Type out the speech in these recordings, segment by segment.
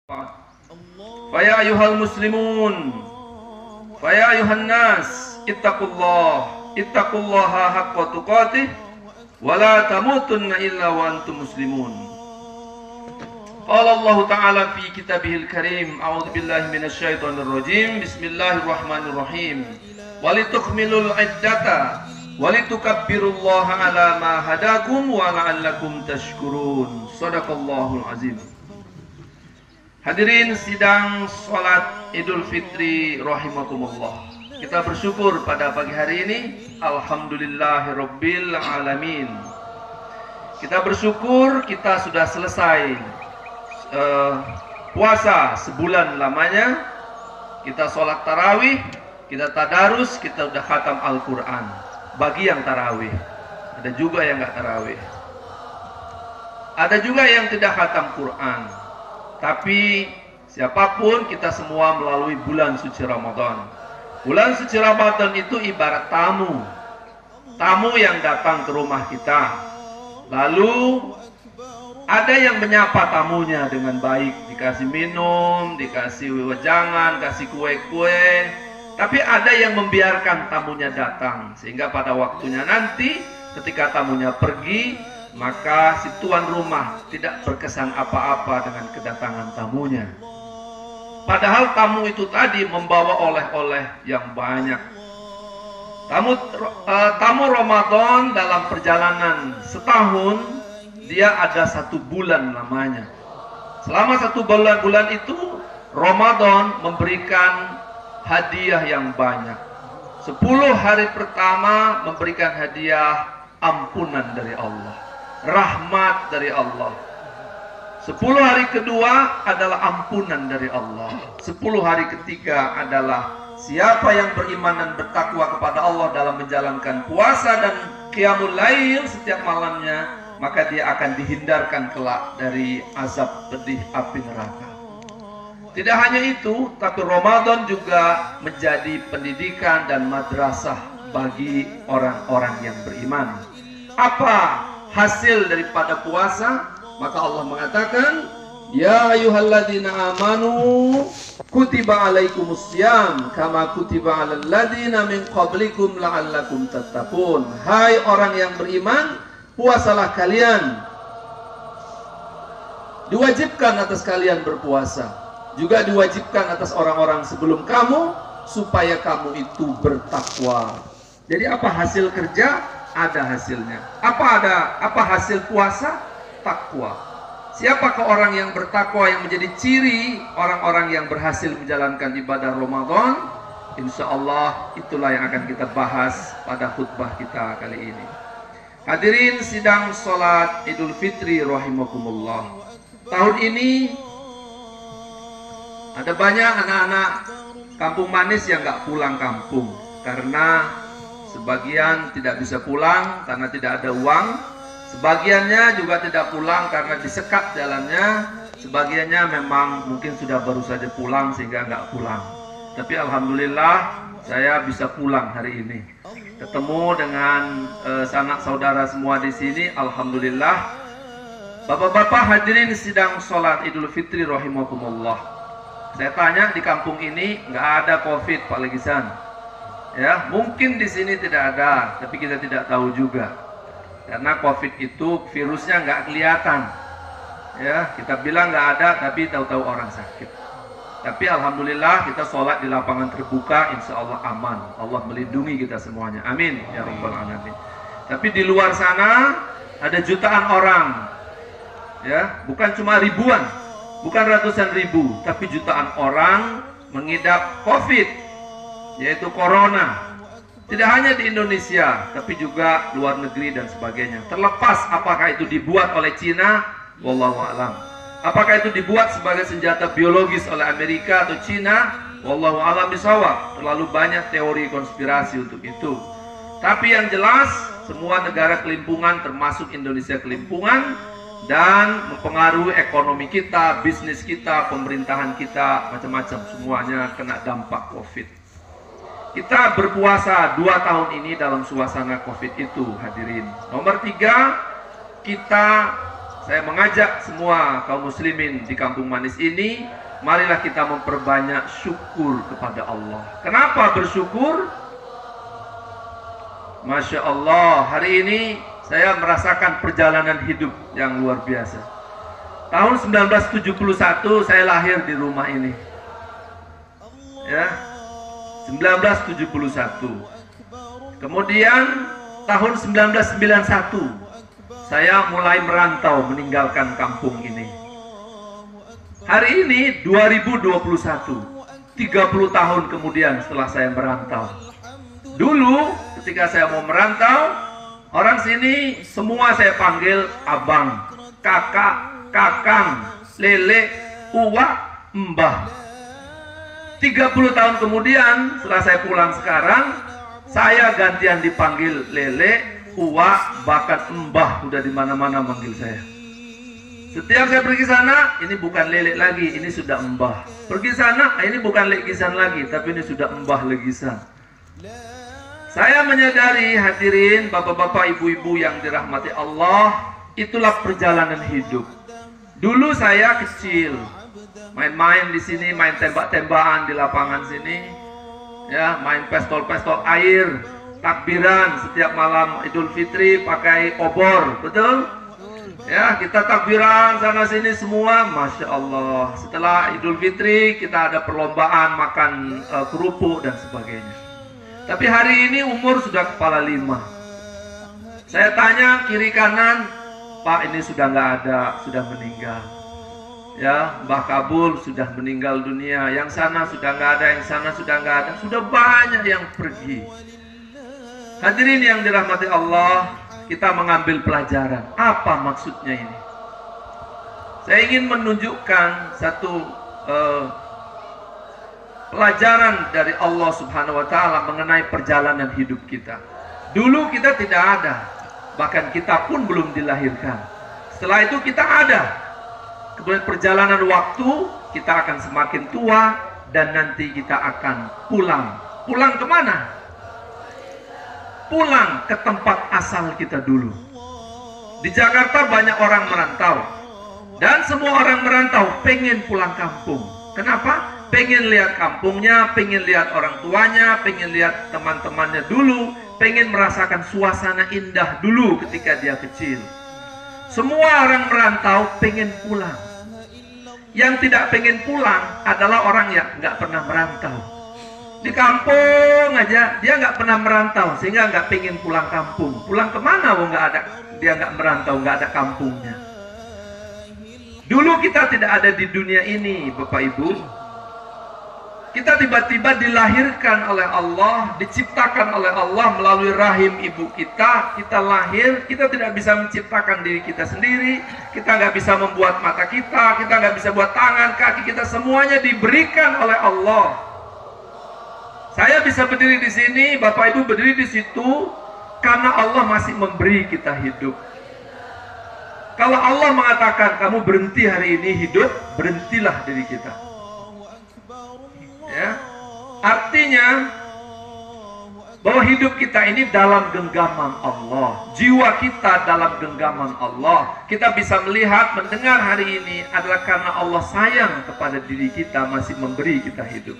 Faya ayuhal muslimun, faya ayuhan nas, ittaqullaha haqqa tuqatih, wa la tamutunna illa wa antum muslimun. Qala Allah Ta'ala fi kitabihil karim, a'udzu billahi minasy syaithanir rajim, bismillahirrahmanirrahim. Walitukmilul iddata walitukabbirullaha ala ma hadakum wa la'allakum tashkurun. Shadaqallahul azim. Hadirin sidang sholat Idul Fitri rahimakumullah. Kita bersyukur pada pagi hari ini, alhamdulillahirabbil alamin. Kita bersyukur kita sudah selesai puasa sebulan lamanya. Kita sholat tarawih, kita tadarus, kita udah khatam Al-Quran. Bagi yang tarawih, ada juga yang nggak tarawih, ada juga yang tidak khatam Quran. Tapi siapapun, kita semua melalui bulan suci Ramadan. Bulan suci Ramadan itu ibarat tamu, tamu yang datang ke rumah kita. Lalu ada yang menyapa tamunya dengan baik, dikasih minum, dikasih wejangan, kasih kue-kue. Tapi ada yang membiarkan tamunya datang, sehingga pada waktunya nanti ketika tamunya pergi, maka si tuan rumah tidak berkesan apa-apa dengan kedatangan tamunya. Padahal tamu itu tadi membawa oleh-oleh yang banyak. Tamu Ramadan dalam perjalanan setahun, dia ada 1 bulan lamanya. Selama 1 bulan itu, Ramadan memberikan hadiah yang banyak. 10 hari pertama memberikan hadiah ampunan dari Allah, rahmat dari Allah. 10 hari kedua adalah ampunan dari Allah. 10 hari ketiga adalah siapa yang beriman dan bertakwa kepada Allah dalam menjalankan puasa dan qiyamul lail setiap malamnya, maka dia akan dihindarkan kelak dari azab pedih api neraka. Tidak hanya itu, tapi Ramadan juga menjadi pendidikan dan madrasah bagi orang-orang yang beriman. Apa hasil daripada puasa? Maka Allah mengatakan, ya ayyuhalladzina amanu kutiba alaikumussyam kama kutiba alal ladzina min qablikum la'allakum tattaqun. Hai orang yang beriman, puasalah kalian. Diwajibkan atas kalian berpuasa, juga diwajibkan atas orang-orang sebelum kamu, supaya kamu itu bertakwa. Jadi apa hasil kerja? Ada hasilnya. Apa hasil puasa? Takwa. Siapakah orang yang bertakwa yang menjadi ciri orang-orang yang berhasil menjalankan ibadah Ramadan? Insya Allah itulah yang akan kita bahas pada khutbah kita kali ini. Hadirin sidang sholat Idul Fitri rahimakumullah. Tahun ini ada banyak anak-anak kampung manis yang gak pulang kampung, karena sebagian tidak bisa pulang karena tidak ada uang, sebagiannya juga tidak pulang karena disekat jalannya, sebagiannya memang mungkin sudah baru saja pulang sehingga gak pulang. Tapi alhamdulillah saya bisa pulang hari ini, ketemu dengan sanak saudara semua di sini. Alhamdulillah. Bapak-bapak hadirin sidang sholat Idul Fitri rahimakumullah. Saya tanya, di kampung ini nggak ada COVID, Pak Legisan. Ya, mungkin di sini tidak ada, tapi kita tidak tahu juga. Karena COVID itu virusnya nggak kelihatan. Ya, kita bilang nggak ada, tapi tahu-tahu orang sakit. Tapi alhamdulillah kita sholat di lapangan terbuka, insya Allah aman. Allah melindungi kita semuanya. Amin ya rabbal alamin. Tapi di luar sana ada jutaan orang. Ya, bukan cuma ribuan, bukan ratusan ribu, tapi jutaan orang mengidap COVID, yaitu corona. Tidak hanya di Indonesia, tapi juga luar negeri dan sebagainya. Terlepas apakah itu dibuat oleh Cina, wallahu alam. Apakah itu dibuat sebagai senjata biologis oleh Amerika atau Cina, wallahu alam bisawab. Terlalu banyak teori konspirasi untuk itu. Tapi yang jelas, semua negara kelimpungan termasuk Indonesia kelimpungan, dan mempengaruhi ekonomi kita, bisnis kita, pemerintahan kita, macam-macam, semuanya kena dampak COVID. Kita berpuasa 2 tahun ini dalam suasana COVID itu, hadirin. Nomor 3, kita saya mengajak semua kaum muslimin di Kampung Manis ini, marilah kita memperbanyak syukur kepada Allah. Kenapa bersyukur? Masya Allah, hari ini saya merasakan perjalanan hidup yang luar biasa. Tahun 1971 saya lahir di rumah ini. Ya, 1971. Kemudian tahun 1991 saya mulai merantau meninggalkan kampung ini. Hari ini 2021, 30 tahun kemudian setelah saya merantau. Dulu ketika saya mau merantau, orang sini semua saya panggil abang, kakak, kakang, lele, uwak, mbah. 30 tahun kemudian setelah saya pulang sekarang, saya gantian dipanggil lele, uwak, bahkan mbah, udah di mana-mana manggil saya. Setiap saya pergi sana, ini bukan lele lagi, ini sudah mbah. Pergi sana, ini bukan legisan lagi, tapi ini sudah mbah legisan. Saya menyadari, hadirin, bapak-bapak, ibu-ibu yang dirahmati Allah, itulah perjalanan hidup. Dulu saya kecil, main-main di sini, main tembak-tembakan di lapangan sini. Ya, main pestol-pestol air, takbiran setiap malam Idul Fitri pakai obor, betul? Ya, kita takbiran sana sini semua, Masya Allah. Setelah Idul Fitri kita ada perlombaan makan kerupuk dan sebagainya. Tapi hari ini umur sudah kepala 5. Saya tanya kiri kanan, Pak ini sudah nggak ada, sudah meninggal. Ya, Mbah Kabul sudah meninggal dunia, yang sana sudah nggak ada, yang sana sudah nggak ada, sudah banyak yang pergi. Hadirin yang dirahmati Allah, kita mengambil pelajaran. Apa maksudnya ini? Saya ingin menunjukkan satu pelajaran dari Allah Subhanahu wa Ta'ala mengenai perjalanan hidup kita. Dulu kita tidak ada, bahkan kita pun belum dilahirkan. Setelah itu kita ada. Kemudian perjalanan waktu kita akan semakin tua dan nanti kita akan pulang. Pulang kemana? Pulang ke tempat asal kita dulu. Di Jakarta banyak orang merantau. Dan semua orang merantau pengen pulang kampung. Kenapa? Pengen lihat kampungnya, pengen lihat orang tuanya, pengen lihat teman-temannya dulu, pengen merasakan suasana indah dulu ketika dia kecil. Semua orang merantau pengen pulang. Yang tidak pengen pulang adalah orang yang nggak pernah merantau. Di kampung aja dia nggak pernah merantau, sehingga nggak pengen pulang kampung. Pulang kemana? Oh, nggak ada, dia nggak merantau, nggak ada kampungnya. Dulu kita tidak ada di dunia ini, Bapak Ibu. Kita tiba-tiba dilahirkan oleh Allah, diciptakan oleh Allah melalui rahim ibu kita. Kita lahir, kita tidak bisa menciptakan diri kita sendiri. Kita nggak bisa membuat mata kita nggak bisa buat tangan, kaki kita, semuanya diberikan oleh Allah. Saya bisa berdiri di sini, Bapak Ibu berdiri di situ, karena Allah masih memberi kita hidup. Kalau Allah mengatakan kamu berhenti hari ini hidup, berhentilah diri kita. Ya, artinya bahwa hidup kita ini dalam genggaman Allah, jiwa kita dalam genggaman Allah. Kita bisa melihat, mendengar hari ini adalah karena Allah sayang kepada diri kita, masih memberi kita hidup.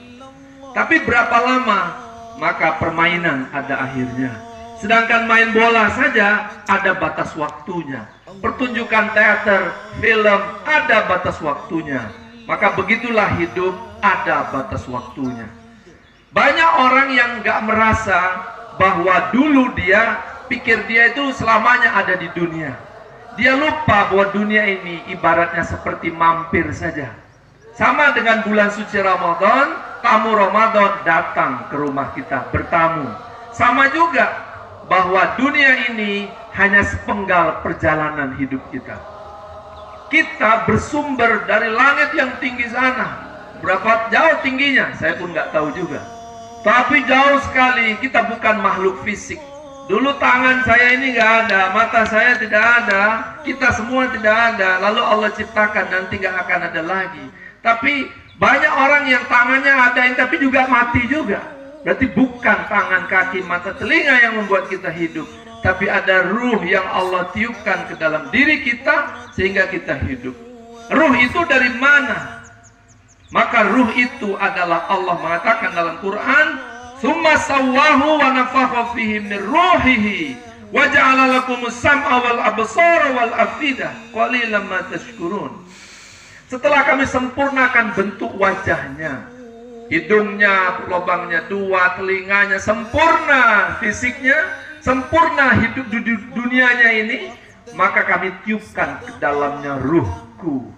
Tapi berapa lama? Maka permainan ada akhirnya. Sedangkan main bola saja ada batas waktunya. Pertunjukan teater, film ada batas waktunya. Maka begitulah hidup, ada batas waktunya. Banyak orang yang nggak merasa bahwa dulu dia pikir dia itu selamanya ada di dunia. Dia lupa bahwa dunia ini ibaratnya seperti mampir saja. Sama dengan bulan suci Ramadan, tamu Ramadan datang ke rumah kita bertamu. Sama juga bahwa dunia ini hanya sepenggal perjalanan hidup kita. Kita bersumber dari langit yang tinggi sana. Berapa jauh tingginya? Saya pun nggak tahu juga. Tapi jauh sekali. Kita bukan makhluk fisik. Dulu tangan saya ini nggak ada, mata saya tidak ada, kita semua tidak ada. Lalu Allah ciptakan, nanti nggak akan ada lagi. Tapi banyak orang yang tangannya ada, tapi juga mati juga. Berarti bukan tangan, kaki, mata, telinga yang membuat kita hidup. tapi ada ruh yang Allah tiupkan ke dalam diri kita sehingga kita hidup. Ruh itu dari mana? Maka ruh itu adalah Allah mengatakan dalam Quran, "Tsumma sawwahu wa nafakha fihi min ruhihi wa ja'ala lakumus sam'a wal absara wal afidah qalilan ma tashkurun." Setelah kami sempurnakan bentuk wajahnya, hidungnya, lubangnya 2, telinganya sempurna, fisiknya sempurna, hidup di dunianya ini, maka kami tiupkan ke dalamnya ruhku.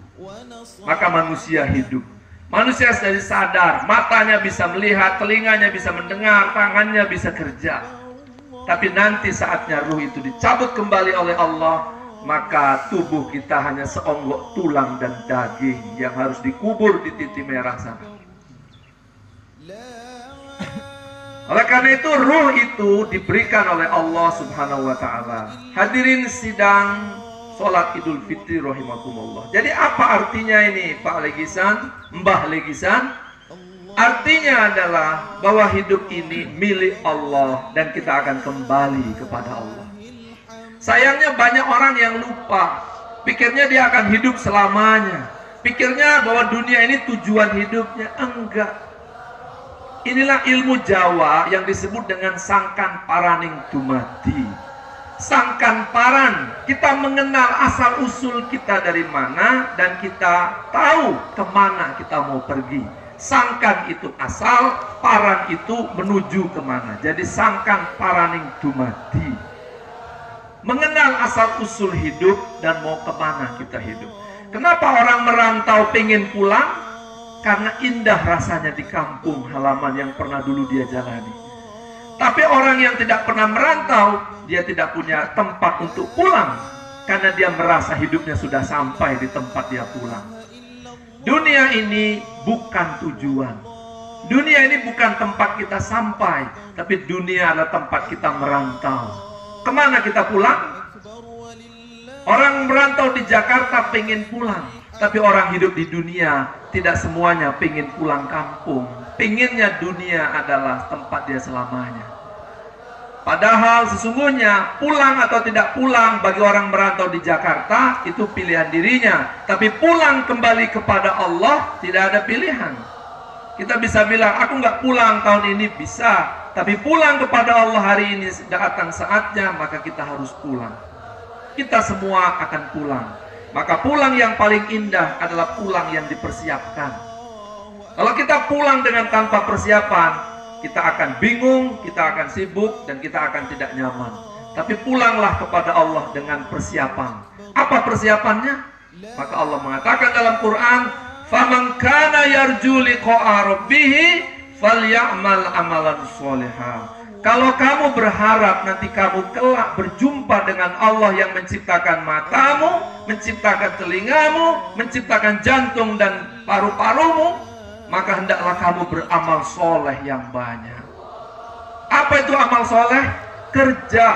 Maka manusia hidup. Manusia jadi sadar, matanya bisa melihat, telinganya bisa mendengar, tangannya bisa kerja. Tapi nanti saatnya ruh itu dicabut kembali oleh Allah, maka tubuh kita hanya seonggok tulang dan daging yang harus dikubur di titik merah sana. Oleh karena itu ruh itu diberikan oleh Allah Subhanahu wa taala. Hadirin sidang sholat Idul Fitri rahimakumullah. Jadi apa artinya ini Pak Legisan, Mbah Legisan? Artinya adalah bahwa hidup ini milik Allah dan kita akan kembali kepada Allah. Sayangnya banyak orang yang lupa, pikirnya dia akan hidup selamanya, pikirnya bahwa dunia ini tujuan hidupnya. Enggak. Inilah ilmu Jawa yang disebut dengan sangkan paraning dumadi. Sangkan paran, kita mengenal asal usul kita dari mana dan kita tahu kemana kita mau pergi. Sangkan itu asal, paran itu menuju kemana. Jadi sangkan paraning dumadi, mengenal asal usul hidup dan mau kemana kita hidup. Kenapa orang merantau pengen pulang? Karena indah rasanya di kampung halaman yang pernah dulu dia jalani. Tapi orang yang tidak pernah merantau, dia tidak punya tempat untuk pulang, karena dia merasa hidupnya sudah sampai di tempat dia pulang. Dunia ini bukan tujuan. Dunia ini bukan tempat kita sampai, tapi dunia adalah tempat kita merantau. Kemana kita pulang? Orang merantau di Jakarta pengen pulang, tapi orang hidup di dunia tidak semuanya pengen pulang kampung. Pengennya dunia adalah tempat dia selamanya. Padahal sesungguhnya pulang atau tidak pulang bagi orang merantau di Jakarta itu pilihan dirinya. Tapi pulang kembali kepada Allah tidak ada pilihan. Kita bisa bilang aku nggak pulang tahun ini, bisa. Tapi pulang kepada Allah hari ini datang saatnya, maka kita harus pulang. Kita semua akan pulang. Maka pulang yang paling indah adalah pulang yang dipersiapkan. Kalau kita pulang dengan tanpa persiapan, kita akan bingung, kita akan sibuk, dan kita akan tidak nyaman. Tapi pulanglah kepada Allah dengan persiapan. Apa persiapannya? Maka Allah mengatakan dalam Quran, "Faman kana yarju liqa'a rabbih falyamal amalan sholihan." Kalau kamu berharap nanti kamu kelak berjumpa dengan Allah yang menciptakan matamu, menciptakan telingamu, menciptakan jantung dan paru-parumu, maka hendaklah kamu beramal soleh yang banyak. Apa itu amal soleh? Kerja.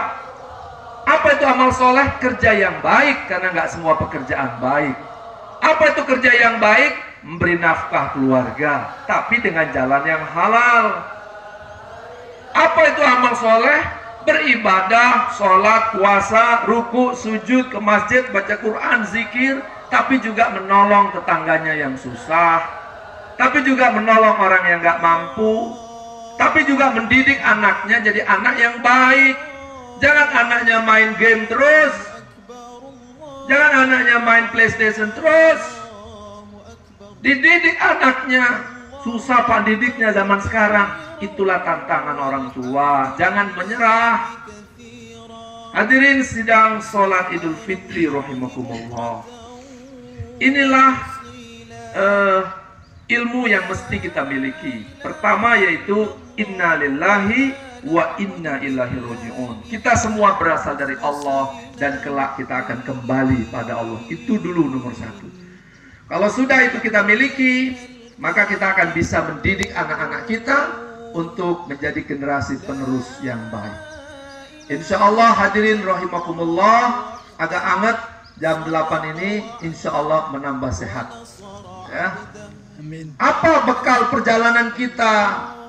Apa itu amal soleh? Kerja yang baik, karena nggak semua pekerjaan baik. Apa itu kerja yang baik? Memberi nafkah keluarga, tapi dengan jalan yang halal. Apa itu amal soleh? Beribadah, sholat, puasa, ruku, sujud, ke masjid, baca Quran, zikir, tapi juga menolong tetangganya yang susah, tapi juga menolong orang yang gak mampu, tapi juga mendidik anaknya jadi anak yang baik. Jangan anaknya main game terus, jangan anaknya main PlayStation terus. Dididik anaknya. Susah Pak didiknya zaman sekarang. Itulah tantangan orang tua. Jangan menyerah. Hadirin sidang sholat Idul Fitri rahimakumullah. Inilah ilmu yang mesti kita miliki. Pertama yaitu inna lillahi wa inna ilaihi raji'un. Kita semua berasal dari Allah dan kelak kita akan kembali pada Allah. Itu dulu nomor satu. Kalau sudah itu kita miliki, maka kita akan bisa mendidik anak-anak kita untuk menjadi generasi penerus yang baik. Insya Allah hadirin rahimakumullah, agak anget jam 8 ini, insya Allah menambah sehat. Ya. Apa bekal perjalanan kita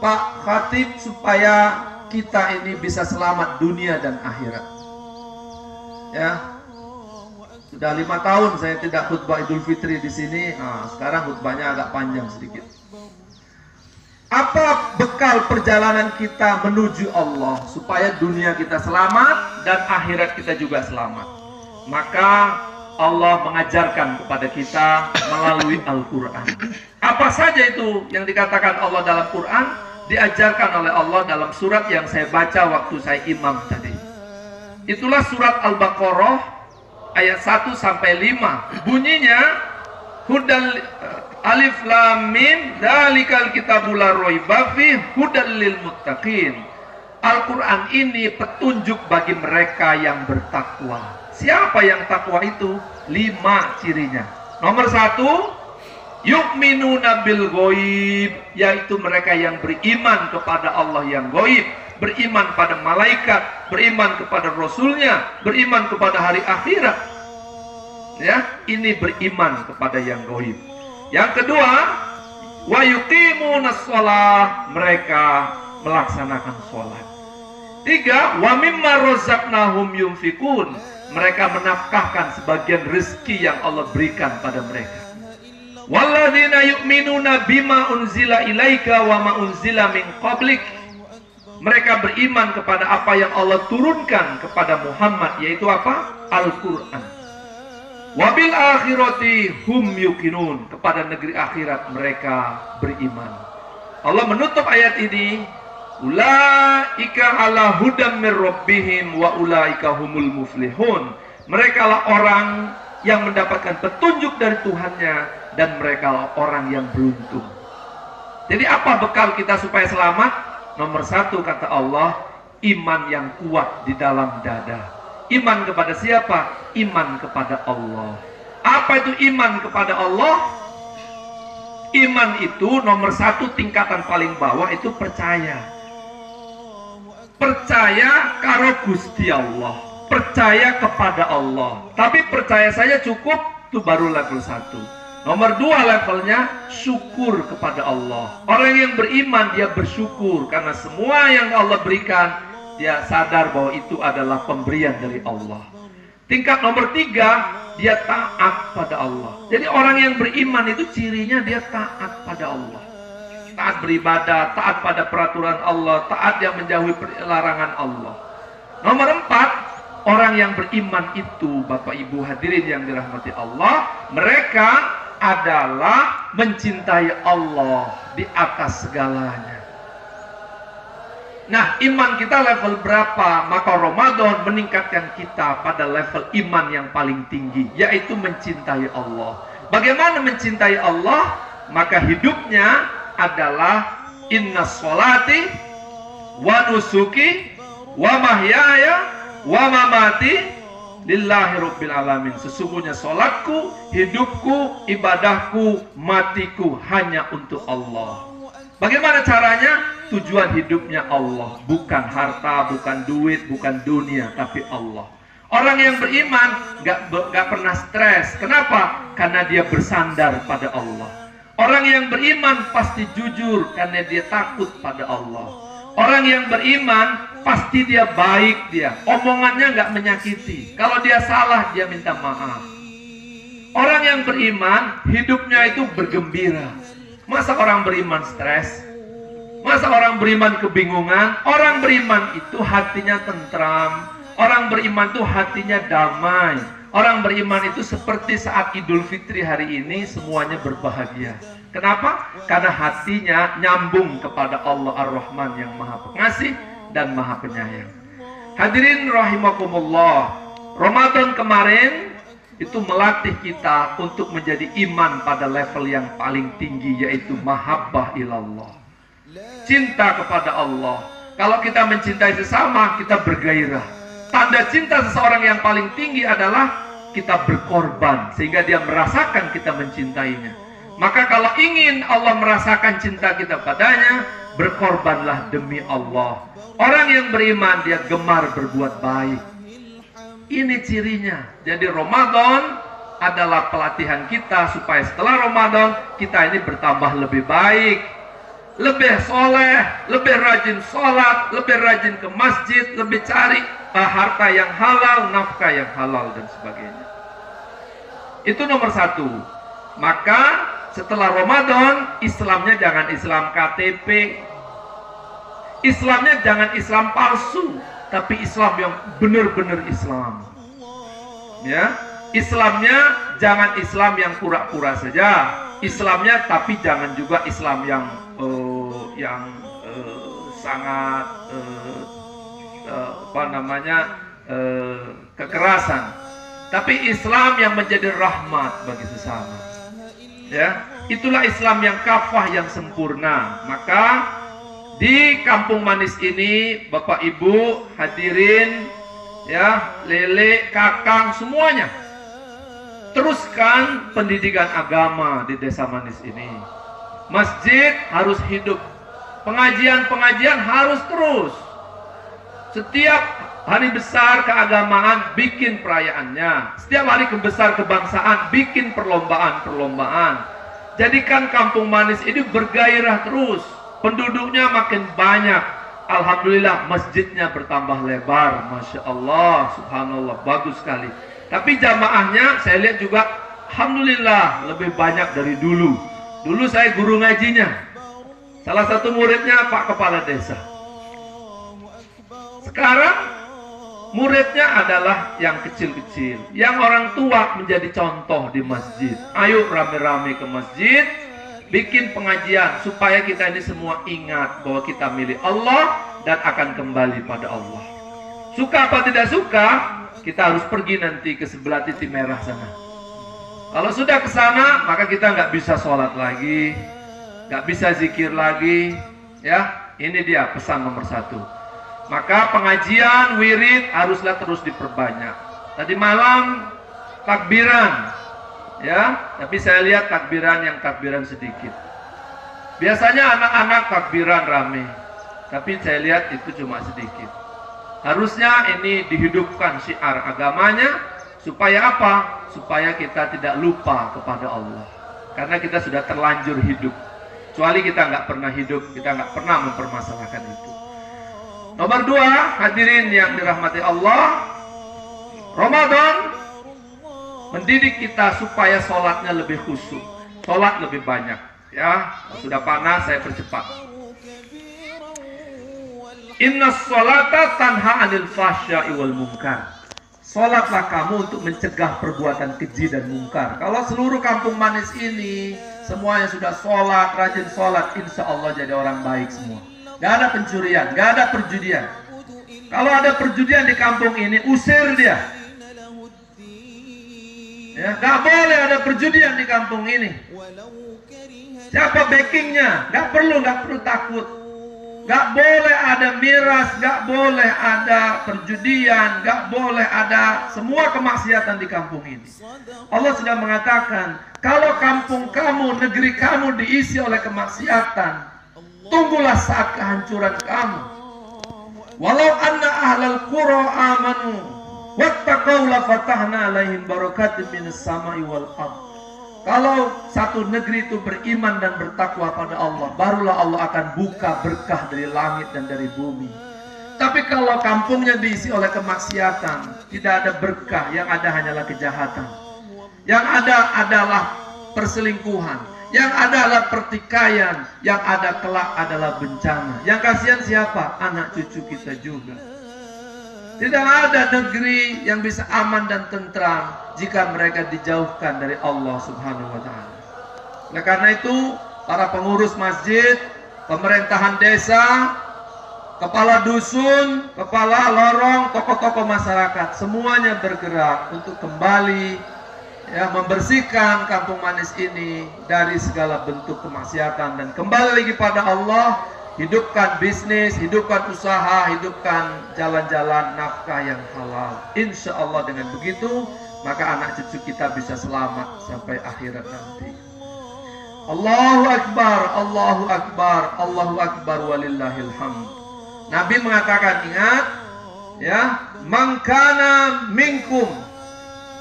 Pak Khatib supaya kita ini bisa selamat dunia dan akhirat? Ya, sudah 5 tahun saya tidak khutbah Idul Fitri di sini. Nah, sekarang khutbahnya agak panjang sedikit. Apa bekal perjalanan kita menuju Allah supaya dunia kita selamat dan akhirat kita juga selamat? Maka Allah mengajarkan kepada kita melalui Al-Quran. Apa saja itu yang dikatakan Allah dalam Quran, diajarkan oleh Allah dalam surat yang saya baca waktu saya imam tadi. Itulah surat Al-Baqarah ayat 1 sampai 5. Bunyinya hudal alif lam mim dzalikal kitabul la raiba fi hudal lil muttaqin. Al-Quran ini petunjuk bagi mereka yang bertakwa. Siapa yang takwa itu? 5 cirinya. Nomor 1, yu'minuna bil ghaib, yaitu mereka yang beriman kepada Allah yang ghaib, beriman pada malaikat, beriman kepada rasulnya, beriman kepada hari akhirat. Ya, ini beriman kepada yang ghaib. Yang kedua, wa yuqimunas shalah, mereka melaksanakan sholat. 3, wa mimma razaqnahum yunfikun, mereka menafkahkan sebagian rezeki yang Allah berikan pada mereka. Walladzina yu'minuna bima unzila ilaika wa ma unzila min qablik, mereka beriman kepada apa yang Allah turunkan kepada Muhammad, yaitu apa? Al-Quran. Wabil akhirati hum yuqinun, kepada negeri akhirat mereka beriman. Allah menutup ayat ini, ulaika ala hudam mir rabbihim wa ulaika humul muflihun, mereka lah orang yang mendapatkan petunjuk dari Tuhannya dan mereka lah orang yang beruntung. Jadi apa bekal kita supaya selamat? Nomor 1 kata Allah, iman yang kuat di dalam dada. Iman kepada siapa? Iman kepada Allah. Apa itu iman kepada Allah? Iman itu nomor 1, tingkatan paling bawah itu percaya. Percaya karo Gusti Allah, percaya kepada Allah. Tapi percaya saja cukup, itu baru level 1. Nomor 2 levelnya syukur kepada Allah. Orang yang beriman dia bersyukur karena semua yang Allah berikan, dia sadar bahwa itu adalah pemberian dari Allah. Tingkat nomor 3, dia taat pada Allah. Jadi orang yang beriman itu cirinya dia taat pada Allah, taat beribadah, taat pada peraturan Allah, taat yang menjauhi larangan Allah. Nomor 4, orang yang beriman itu, Bapak Ibu hadirin yang dirahmati Allah, mereka adalah mencintai Allah di atas segalanya. Nah, iman kita level berapa? Maka Ramadan meningkatkan kita pada level iman yang paling tinggi, yaitu mencintai Allah. Bagaimana mencintai Allah? Maka hidupnya adalah inna sholati wa nusuki wa mahyaya wa mamati lillahi rabbil alamin. Sesungguhnya sholatku, hidupku, ibadahku, matiku hanya untuk Allah. Bagaimana caranya? Tujuan hidupnya Allah, bukan harta, bukan duit, bukan dunia, tapi Allah. Orang yang beriman gak pernah stres. Kenapa? Karena dia bersandar pada Allah. Orang yang beriman pasti jujur karena dia takut pada Allah. Orang yang beriman pasti dia baik, dia omongannya gak menyakiti. Kalau dia salah dia minta maaf. Orang yang beriman hidupnya itu bergembira. Masa orang beriman stres? Masa orang beriman kebingungan? Orang beriman itu hatinya tentram. Orang beriman itu hatinya damai. Orang beriman itu seperti saat Idul Fitri hari ini semuanya berbahagia. Kenapa? Karena hatinya nyambung kepada Allah Ar-Rahman yang Maha Pengasih dan Maha Penyayang. Hadirin rahimakumullah, Ramadan kemarin itu melatih kita untuk menjadi iman pada level yang paling tinggi, yaitu mahabbah ilallah, cinta kepada Allah. Kalau kita mencintai sesama, kita bergairah. Tanda cinta seseorang yang paling tinggi adalah kita berkorban sehingga dia merasakan kita mencintainya. Maka kalau ingin Allah merasakan cinta kita padanya, berkorbanlah demi Allah. Orang yang beriman dia gemar berbuat baik. Ini cirinya. Jadi Ramadan adalah pelatihan kita supaya setelah Ramadan kita ini bertambah lebih baik. lebih soleh, lebih rajin sholat, lebih rajin ke masjid, lebih cari harta yang halal, nafkah yang halal, dan sebagainya. Itu nomor satu. Maka setelah Ramadan, Islamnya jangan Islam KTP, Islamnya jangan Islam palsu, tapi Islam yang benar-benar Islam. Ya, Islamnya jangan Islam yang pura-pura saja. Islamnya tapi jangan juga Islam yang sangat kekerasan. Tapi Islam yang menjadi rahmat bagi sesama. Ya, itulah Islam yang kafah, yang sempurna. Maka di Kampung Manis ini, Bapak Ibu hadirin, ya, Lele, Kakang, semuanya, teruskan pendidikan agama di Desa Manis ini. Masjid harus hidup, pengajian-pengajian harus terus. Setiap hari besar keagamaan bikin perayaannya, setiap hari besar kebangsaan bikin perlombaan-perlombaan. Jadikan Kampung Manis ini bergairah terus, penduduknya makin banyak. Alhamdulillah masjidnya bertambah lebar, Masya Allah, Subhanallah, bagus sekali. Tapi jamaahnya saya lihat juga alhamdulillah lebih banyak dari dulu. Dulu saya guru ngajinya, salah satu muridnya Pak Kepala Desa. Sekarang muridnya adalah yang kecil-kecil, yang orang tua menjadi contoh di masjid. Ayo rame-rame ke masjid, bikin pengajian supaya kita ini semua ingat bahwa kita milik Allah dan akan kembali pada Allah. Suka apa tidak suka, kita harus pergi nanti ke sebelah titik merah sana. Kalau sudah ke sana, maka kita nggak bisa sholat lagi, nggak bisa zikir lagi. Ya, ini dia pesan nomor satu. Maka pengajian, wirid haruslah terus diperbanyak. Tadi malam takbiran, ya, tapi saya lihat takbiran sedikit. Biasanya anak-anak takbiran rame, tapi saya lihat itu cuma sedikit. Harusnya ini dihidupkan syiar agamanya, supaya apa? Supaya kita tidak lupa kepada Allah. Karena kita sudah terlanjur hidup. Kecuali kita nggak pernah hidup, kita nggak pernah mempermasalahkan itu. Nomor dua, hadirin yang dirahmati Allah, Ramadan mendidik kita supaya sholatnya lebih khusyuk, sholat lebih banyak. Ya, sudah panas, saya percepat. Inna sholata tanha anil fahsya'i wal munkar. Sholatlah kamu untuk mencegah perbuatan keji dan mungkar. Kalau seluruh Kampung Manis ini semuanya sudah sholat, rajin sholat, insya Allah jadi orang baik semua. Gak ada pencurian, gak ada perjudian. Kalau ada perjudian di kampung ini, usir dia. Ya, gak boleh ada perjudian di kampung ini. Siapa backingnya? Gak perlu takut. Gak boleh ada miras, gak boleh ada perjudian, gak boleh ada semua kemaksiatan di kampung ini. Allah sudah mengatakan, kalau kampung kamu, negeri kamu diisi oleh kemaksiatan, tunggulah saat kehancuran kamu. Walau anna ahlal qura amanu wattaqau la fatahna alaihim barakatim minas sama'i wal ardh. Kalau satu negeri itu beriman dan bertakwa pada Allah, barulah Allah akan buka berkah dari langit dan dari bumi. Tapi kalau kampungnya diisi oleh kemaksiatan, tidak ada berkah, yang ada hanyalah kejahatan. Yang ada adalah perselingkuhan, yang ada adalah pertikaian, yang ada kelak adalah bencana. Yang kasihan siapa? Anak cucu kita juga. Tidak ada negeri yang bisa aman dan tentram jika mereka dijauhkan dari Allah Subhanahu wa ta'ala. Oleh karena itu, para pengurus masjid, pemerintahan desa, kepala dusun, kepala lorong, tokoh-tokoh masyarakat, semuanya bergerak untuk kembali, ya, membersihkan Kampung Manis ini dari segala bentuk kemaksiatan dan kembali lagi pada Allah. Hidupkan bisnis, hidupkan usaha, hidupkan jalan-jalan nafkah yang halal. Insya Allah dengan begitu, maka anak cucu kita bisa selamat sampai akhirat nanti. Allahu Akbar, Allahu Akbar, Allahu Akbar walillahil hamd. Nabi mengatakan, ingat, ya, man kana minkum,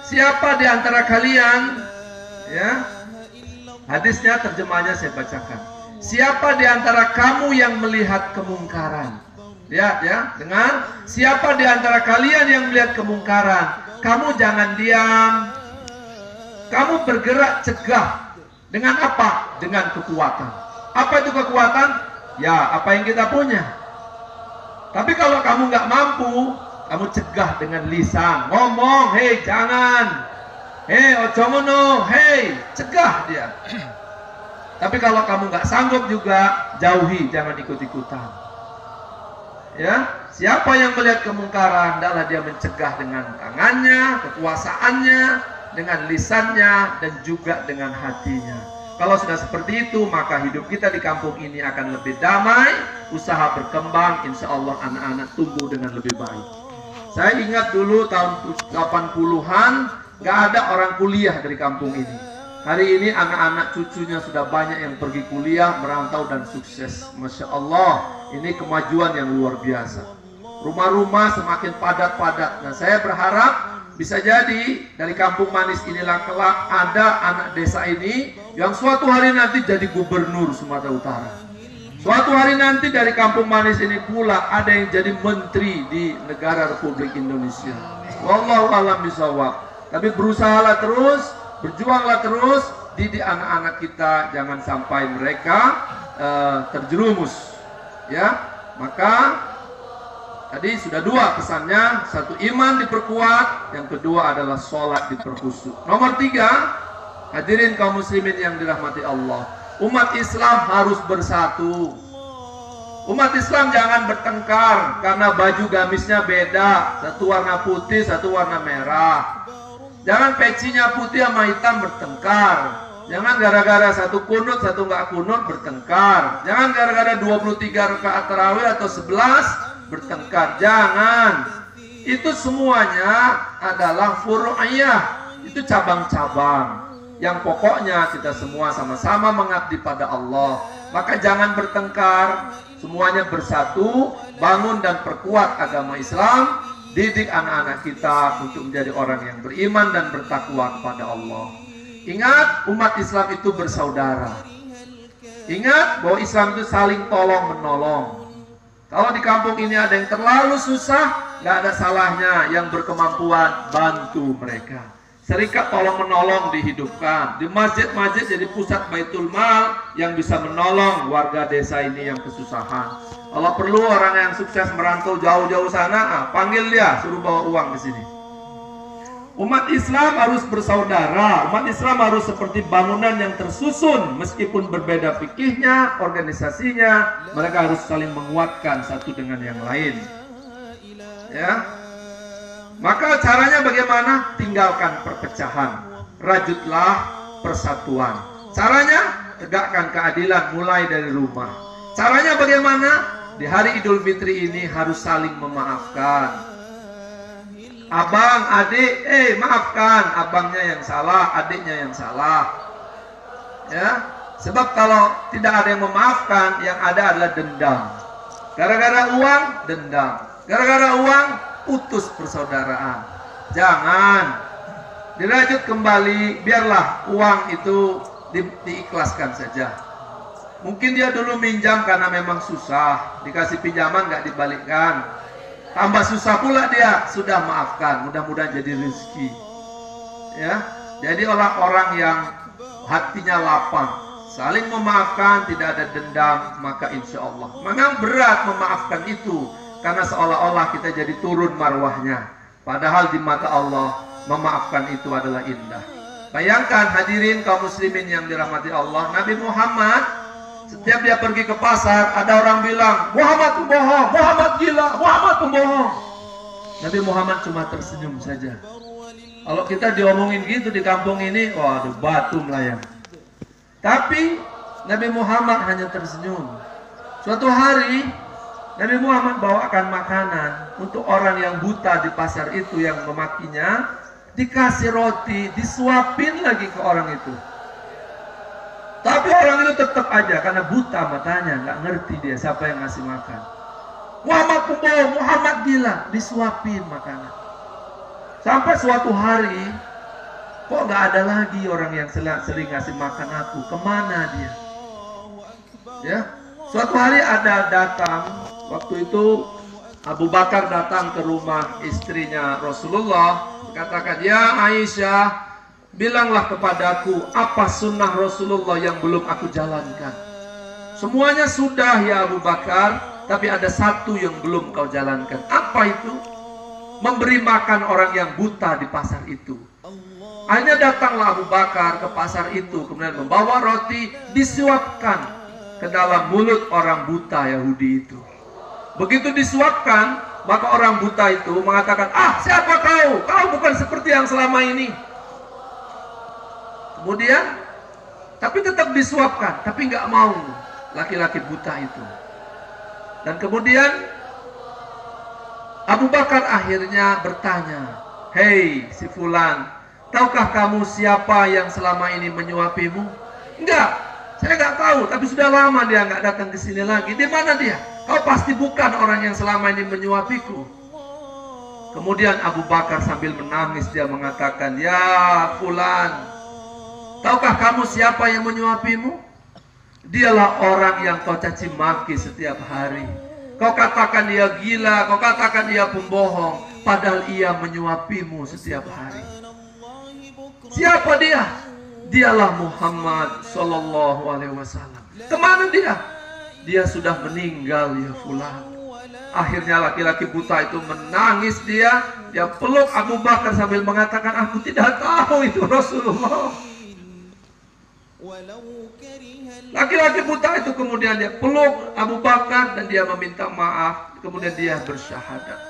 siapa di antara kalian, ya, hadisnya terjemahnya saya bacakan. siapa di antara kamu yang melihat kemungkaran? Lihat ya, dengar. Siapa di antara kalian yang melihat kemungkaran? Kamu jangan diam. Kamu bergerak cegah. Dengan apa? Dengan kekuatan. Apa itu kekuatan? Ya, apa yang kita punya. Tapi kalau kamu nggak mampu, kamu cegah dengan lisan. Ngomong, hei jangan. Hei ojo ngono, hei, cegah dia. Tapi kalau kamu nggak sanggup juga, jauhi, jangan ikut-ikutan. Ya, siapa yang melihat kemungkaran, hendaklah dia mencegah dengan tangannya, kekuasaannya, dengan lisannya, dan juga dengan hatinya. Kalau sudah seperti itu, maka hidup kita di kampung ini akan lebih damai, usaha berkembang, insya Allah anak-anak tumbuh dengan lebih baik. Saya ingat dulu tahun 80-an, gak ada orang kuliah dari kampung ini. Hari ini anak-anak cucunya sudah banyak yang pergi kuliah, merantau dan sukses. Masya Allah, ini kemajuan yang luar biasa. Rumah-rumah semakin padat-padat. Nah, saya berharap bisa jadi dari Kampung Manis inilah kelak ada anak desa ini yang suatu hari nanti jadi gubernur Sumatera Utara. Suatu hari nanti dari Kampung Manis ini pula ada yang jadi menteri di negara Republik Indonesia. Wallahu a'lam bishawab. Tapi berusahalah terus, berjuanglah terus, didik anak-anak kita jangan sampai mereka terjerumus. Ya, maka tadi sudah dua pesannya, satu iman diperkuat, yang kedua adalah sholat diperkhusyuk. Nomor 3, hadirin kaum muslimin yang dirahmati Allah, umat Islam harus bersatu. Umat Islam jangan bertengkar karena baju gamisnya beda, satu warna putih, satu warna merah. Jangan pecinya putih sama hitam bertengkar. Jangan gara-gara satu kunut, satu nggak kunut bertengkar. Jangan gara-gara 23 rakaat tarawih atau 11 bertengkar. Jangan. Itu semuanya adalah furu'iyah. Itu cabang-cabang. Yang pokoknya kita semua sama-sama mengabdi pada Allah. Maka jangan bertengkar. Semuanya bersatu. Bangun dan perkuat agama Islam. Didik anak-anak kita untuk menjadi orang yang beriman dan bertakwa kepada Allah. Ingat, umat Islam itu bersaudara. Ingat bahwa Islam itu saling tolong menolong. Kalau di kampung ini ada yang terlalu susah, nggak ada salahnya yang berkemampuan bantu mereka. Serikat tolong menolong dihidupkan. Di masjid-masjid jadi pusat baitul mal yang bisa menolong warga desa ini yang kesusahan. Kalau perlu orang yang sukses merantau jauh-jauh sana, panggil dia, suruh bawa uang ke sini. Umat Islam harus bersaudara. Umat Islam harus seperti bangunan yang tersusun. Meskipun berbeda fikihnya, organisasinya, mereka harus saling menguatkan satu dengan yang lain. Ya. Maka caranya bagaimana? Tinggalkan perpecahan. Rajutlah persatuan. Caranya tegakkan keadilan mulai dari rumah. Caranya bagaimana? Di hari Idul Fitri ini harus saling memaafkan. Abang, adik, maafkan abangnya yang salah, adiknya yang salah. Ya, sebab kalau tidak ada yang memaafkan, yang ada adalah dendam. Gara-gara uang, dendam. Gara-gara uang, putus persaudaraan. Jangan. Dirajut kembali, biarlah uang itu diikhlaskan saja. Mungkin dia dulu minjam karena memang susah, dikasih pinjaman nggak dibalikkan. Tambah susah pula dia, sudah maafkan, mudah-mudahan jadi rezeki. Ya, jadi orang yang hatinya lapang, saling memaafkan, tidak ada dendam, maka insya Allah. Memang berat memaafkan itu, karena seolah-olah kita jadi turun marwahnya. Padahal di mata Allah, memaafkan itu adalah indah. Bayangkan hadirin kaum muslimin yang dirahmati Allah, Nabi Muhammad setiap dia pergi ke pasar, ada orang bilang, Muhammad pembohong, Muhammad gila, Muhammad pembohong. Nabi Muhammad cuma tersenyum saja. Kalau kita diomongin gitu di kampung ini, waduh, batu melayang. Tapi Nabi Muhammad hanya tersenyum. Suatu hari, Nabi Muhammad bawakan makanan untuk orang yang buta di pasar itu yang memakinya, dikasih roti, disuapin lagi ke orang itu. Tapi orang itu tetap aja karena buta matanya, nggak ngerti dia siapa yang ngasih makan. Muhammad pembohong, Muhammad gila, disuapin makanan. Sampai suatu hari, kok nggak ada lagi orang yang sering ngasih makan aku? Kemana dia? Ya, suatu hari ada datang, waktu itu Abu Bakar datang ke rumah istrinya Rasulullah, katakan, "Ya Aisyah, bilanglah kepadaku apa sunnah Rasulullah yang belum aku jalankan." "Semuanya sudah ya Abu Bakar, tapi ada satu yang belum kau jalankan." "Apa itu?" "Memberi makan orang yang buta di pasar itu." Akhirnya datanglah Abu Bakar ke pasar itu, kemudian membawa roti, disuapkan ke dalam mulut orang buta Yahudi itu. Begitu disuapkan, maka orang buta itu mengatakan, "Ah, siapa kau? Kau bukan seperti yang selama ini." Kemudian, tapi tetap disuapkan, tapi nggak mau laki-laki buta itu. Dan kemudian Abu Bakar akhirnya bertanya, "Hei si Fulan, tahukah kamu siapa yang selama ini menyuapimu?" "Enggak, saya nggak tahu, tapi sudah lama dia nggak datang ke sini lagi." "Di mana dia?" "Kau pasti bukan orang yang selama ini menyuapiku." Kemudian Abu Bakar sambil menangis dia mengatakan, "Ya Fulan, tahukah kamu siapa yang menyuapimu? Dialah orang yang kau caci maki setiap hari. Kau katakan dia gila, kau katakan dia pembohong, padahal ia menyuapimu setiap hari." "Siapa dia?" "Dialah Muhammad Sallallahu Alaihi Wasallam." "Kemana dia?" "Dia sudah meninggal ya Fulan." Akhirnya laki-laki buta itu menangis, dia peluk Abu Bakar sambil mengatakan, "Aku tidak tahu itu Rasulullah." Laki-laki buta itu kemudian dia peluk Abu Bakar dan dia meminta maaf, kemudian dia bersyahadat.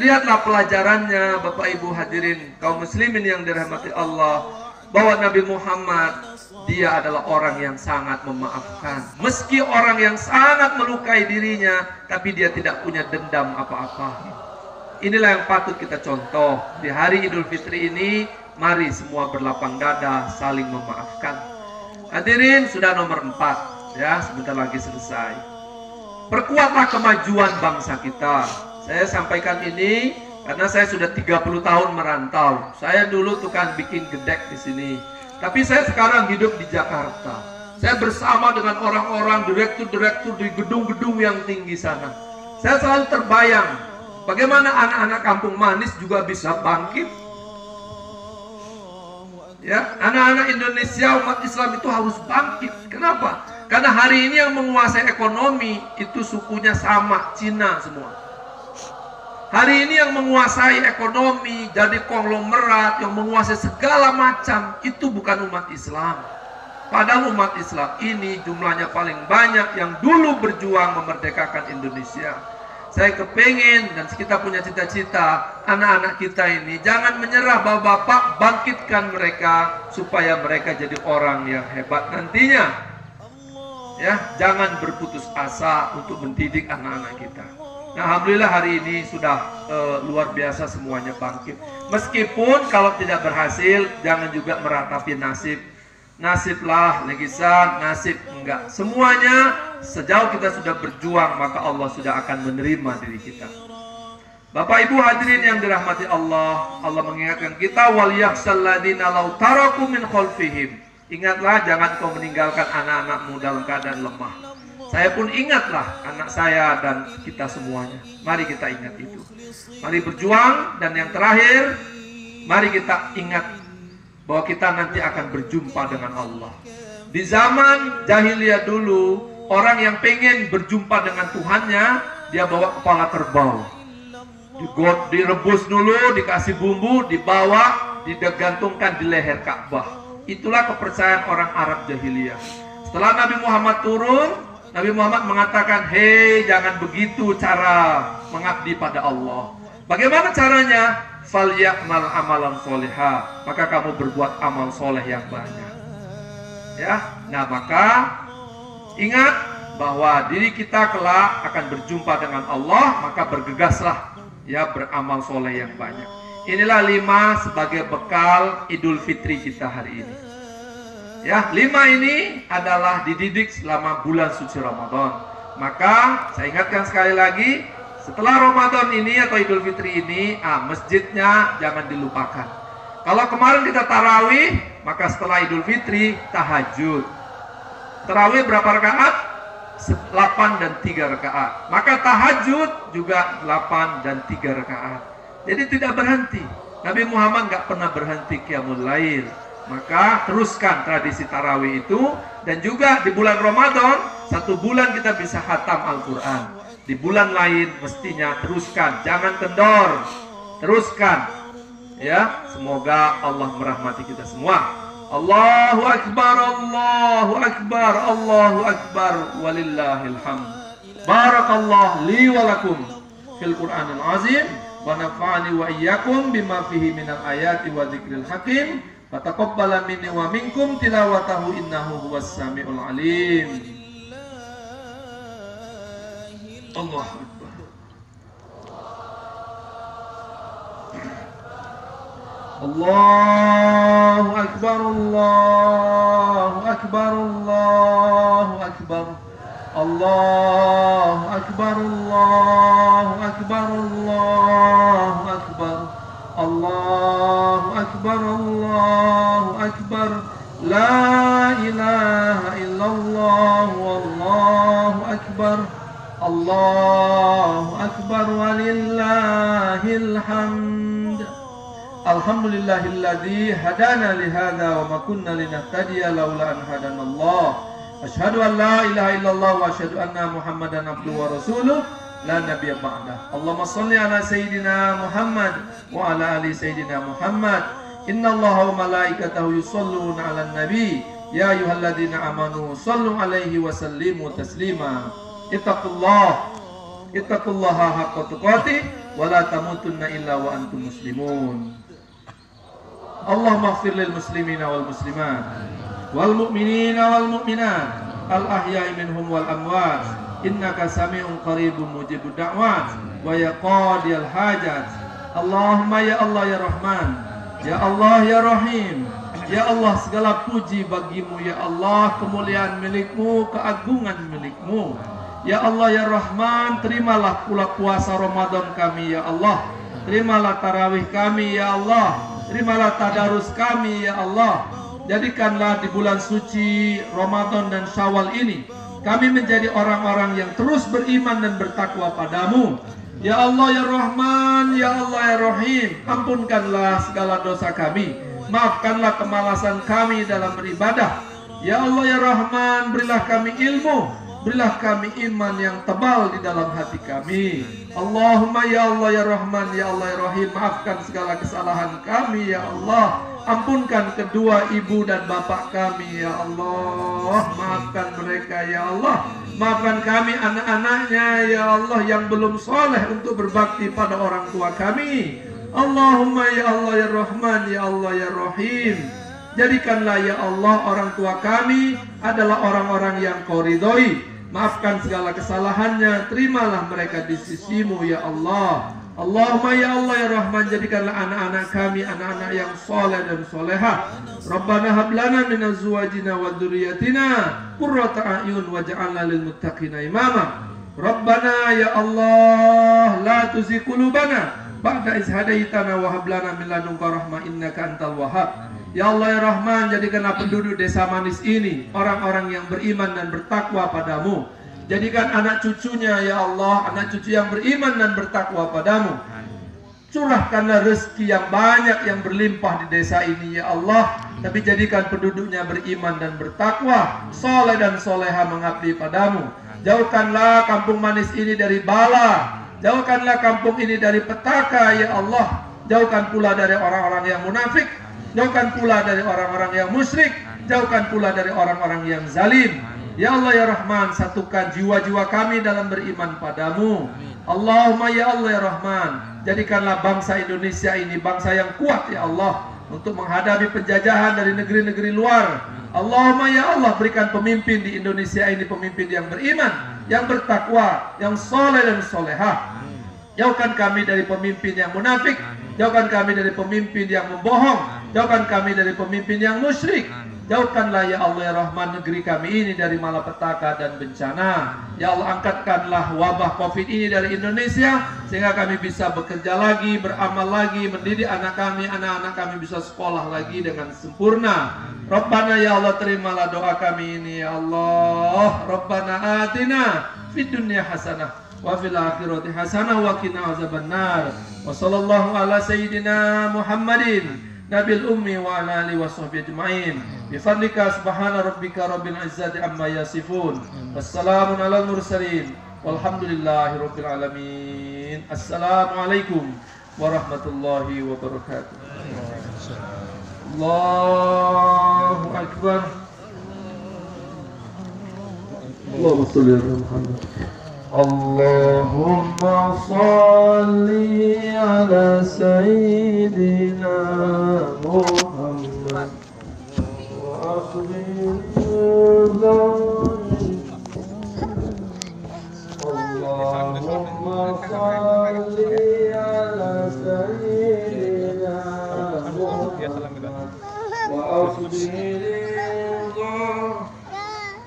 Lihatlah pelajarannya Bapak Ibu hadirin kaum muslimin yang dirahmati Allah, bahwa Nabi Muhammad dia adalah orang yang sangat memaafkan. Meski orang yang sangat melukai dirinya, tapi dia tidak punya dendam apa-apa. Inilah yang patut kita contoh. Di hari Idul Fitri ini, mari semua berlapang dada saling memaafkan. Hadirin, sudah nomor 4 ya, sebentar lagi selesai. Perkuatlah kemajuan bangsa kita. Saya sampaikan ini karena saya sudah 30 tahun merantau. Saya dulu tukang bikin gedek di sini, tapi saya sekarang hidup di Jakarta. Saya bersama dengan orang-orang direktur-direktur di gedung-gedung yang tinggi sana. Saya selalu terbayang bagaimana anak-anak Kampung Manis juga bisa bangkit. Ya, anak-anak Indonesia, umat Islam itu harus bangkit. Kenapa? Karena hari ini yang menguasai ekonomi itu sukunya sama, Cina semua. Hari ini yang menguasai ekonomi, jadi konglomerat, yang menguasai segala macam, itu bukan umat Islam. Padahal umat Islam ini jumlahnya paling banyak yang dulu berjuang memerdekakan Indonesia. Saya kepengen dan kita punya cita-cita, anak-anak kita ini jangan menyerah, bapak-bapak, bangkitkan mereka supaya mereka jadi orang yang hebat nantinya. Ya, jangan berputus asa untuk mendidik anak-anak kita. Nah, alhamdulillah hari ini sudah luar biasa semuanya bangkit. Meskipun kalau tidak berhasil, jangan juga meratapi nasib. Nasiblah legisan, nasib enggak. Semuanya sejauh kita sudah berjuang, maka Allah sudah akan menerima diri kita. Bapak Ibu hadirin yang dirahmati Allah, Allah mengingatkan kita, wal yakhshal ladzina law taraku min khalfihim. Ingatlah, jangan kau meninggalkan anak-anakmu dalam keadaan lemah. Saya pun ingatlah anak saya dan kita semuanya. Mari kita ingat itu. Mari berjuang, dan yang terakhir, mari kita ingat bahwa kita nanti akan berjumpa dengan Allah. Di zaman jahiliyah dulu, orang yang pengen berjumpa dengan Tuhannya, dia bawa kepala kerbau, direbus dulu, dikasih bumbu, dibawa, digantungkan di leher Ka'bah. Itulah kepercayaan orang Arab jahiliyah. Setelah Nabi Muhammad turun, Nabi Muhammad mengatakan, "Hei, jangan begitu cara mengabdi pada Allah." Bagaimana caranya? "Falyamal amalan solehah." Maka kamu berbuat amal soleh yang banyak. Ya, nah maka ingat bahwa diri kita kelak akan berjumpa dengan Allah, maka bergegaslah ya beramal soleh yang banyak. Inilah 5 sebagai bekal Idul Fitri kita hari ini. Ya, 5 ini adalah dididik selama bulan suci Ramadan. Maka saya ingatkan sekali lagi, setelah Ramadan ini atau Idul Fitri ini, masjidnya jangan dilupakan. Kalau kemarin kita tarawih, maka setelah Idul Fitri tahajud. Tarawih berapa rakaat? 8 dan 3 rakaat. Maka tahajud juga 8 dan 3 rakaat. Jadi tidak berhenti. Nabi Muhammad nggak pernah berhenti qiyamul lail. Maka teruskan tradisi tarawih itu. Dan juga di bulan Ramadan 1 bulan kita bisa khatam Al-Quran. Di bulan lain mestinya teruskan, jangan kendor, teruskan. Ya, semoga Allah merahmati kita semua. Allahu Akbar, Allahu Akbar, Allahu Akbar, walillahil hamd. Barakallahu li wa lakum fil Qur'anil azim, wa nafa'ani wa iyyakum bima fihi minal ayati wa dzikril hakim. Fataqabbala minni wa minkum tilawatahu innahu huwas samiul alim. Allahu Akbar. Allahu Akbar, Allahu Akbar, Allahu Akbar. Allahu Akbar, Allahu Akbar, Allahu Akbar. Allahu Akbar, Allahu Akbar. La ilaha illallah, wallahu akbar. Allahu Akbar walillahil hamd. Alhamdulillahilladzi hadana lihada wa ma kunna linahtadiya laula an hadanallah. Asyhadu an la ilaha illallah wa asyhadu anna Muhammadan abduhu wa rasuluh la nabiyya ba'dah. Allahumma shalli ala sayyidina Muhammad wa ala ali sayyidina Muhammad. Innallaha wa malaikatahu yusholluna 'alan nabi. Ya ayyuhalladzina amanu shallu 'alaihi wa sallimu taslima. Ittaqullaha haqqa tuqatih wa la tamutunna illa wa antum muslimun. Allahumma ighfir lil muslimina wal muslimat wal mu'minina wal mu'minat al ahya'i minhum wal amwat innaka sami'un qaribun mujibud da'wat wa ya qadiyal hajat. Allahumma ya Allah ya Rahman, ya Allah ya Rahim, ya Allah segala puji bagimu ya Allah, kemuliaan milikmu, keagungan milikmu. Ya Allah ya Rahman, terimalah pula puasa Ramadan kami ya Allah. Terimalah tarawih kami ya Allah. Terimalah tadarus kami ya Allah. Jadikanlah di bulan suci Ramadan dan Syawal ini kami menjadi orang-orang yang terus beriman dan bertakwa padamu. Ya Allah ya Rahman, ya Allah ya Rahim, ampunkanlah segala dosa kami. Maafkanlah kemalasan kami dalam beribadah. Ya Allah ya Rahman, berilah kami ilmu, berilah kami iman yang tebal di dalam hati kami. Allahumma ya Allah ya Rahman, ya Allah ya Rahim, maafkan segala kesalahan kami ya Allah. Ampunkan kedua ibu dan bapak kami ya Allah. Maafkan mereka ya Allah. Maafkan kami anak-anaknya ya Allah yang belum soleh untuk berbakti pada orang tua kami. Allahumma ya Allah ya Rahman, ya Allah ya Rahim, jadikanlah ya Allah orang tua kami adalah orang-orang yang Kau ridhoi. Maafkan segala kesalahannya, terimalah mereka di sisimu ya Allah. Allahumma ya Allah ya Rahman, jadikanlah anak-anak kami anak-anak yang soleh dan solehah. Rabbana hablana min azwajina wa dzurriyyatina qurrata a'yun waj'alna lil muttaqina imama. Rabbana ya Allah la tuzigh qulubana ba'da idh hadaitana wa hab lana min ladunka rahmah innaka antal wahhab. Ya Allah ya Rahman, jadikanlah penduduk desa manis ini orang-orang yang beriman dan bertakwa padamu. Jadikan anak cucunya ya Allah, anak cucu yang beriman dan bertakwa padamu. Curahkanlah rezeki yang banyak yang berlimpah di desa ini ya Allah. Tapi jadikan penduduknya beriman dan bertakwa, soleh dan soleha mengabdi padamu. Jauhkanlah kampung manis ini dari bala. Jauhkanlah kampung ini dari petaka ya Allah. Jauhkan pula dari orang-orang yang munafik. Jauhkan pula dari orang-orang yang musyrik. Jauhkan pula dari orang-orang yang zalim. Ya Allah ya Rahman, satukan jiwa-jiwa kami dalam beriman padamu. Allahumma ya Allah ya Rahman, jadikanlah bangsa Indonesia ini bangsa yang kuat ya Allah, untuk menghadapi penjajahan dari negeri-negeri luar. Allahumma ya Allah, berikan pemimpin di Indonesia ini pemimpin yang beriman, yang bertakwa, yang soleh dan solehah. Jauhkan kami dari pemimpin yang munafik. Jauhkan kami dari pemimpin yang membohong. Jauhkan kami dari pemimpin yang musyrik. Jauhkanlah ya Allah ya Rahman negeri kami ini dari malapetaka dan bencana. Ya Allah, angkatkanlah wabah Covid ini dari Indonesia sehingga kami bisa bekerja lagi, beramal lagi, mendidik anak-anak kami bisa sekolah lagi dengan sempurna. Rabbana ya Allah, terimalah doa kami ini ya Allah. Rabbana atina fid dunya hasanah wa fil akhirati hasanah wa qina azabannar. Wa sallallahu ala sayyidina Muhammadin Nabil ummi wa ala alihi wa sahbihi ajma'in. Bi fadlika subhana rabbika rabbil izzati amma yasifun. Wassalamun alal mursalin. Walhamdulillahi rabbil alamin. Assalamualaikum warahmatullahi wabarakatuh. Allahu akbar. Allahumma shalli ala Muhammad. Allahumma salli ala sayyidina Muhammad wa Allahumma salli ala sayyidina Muhammad wa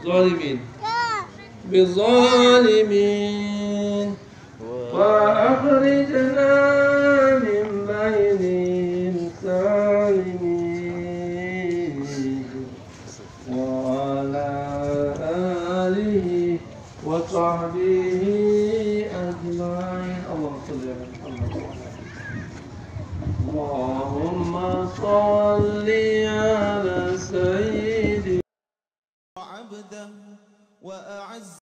zalimin بالظالمين وأخرجنا من بينهم سالمين وعلى آله وصحبه أجمعين. اللهم صل على محمد. اللهم صل على سيدنا عبده وأعز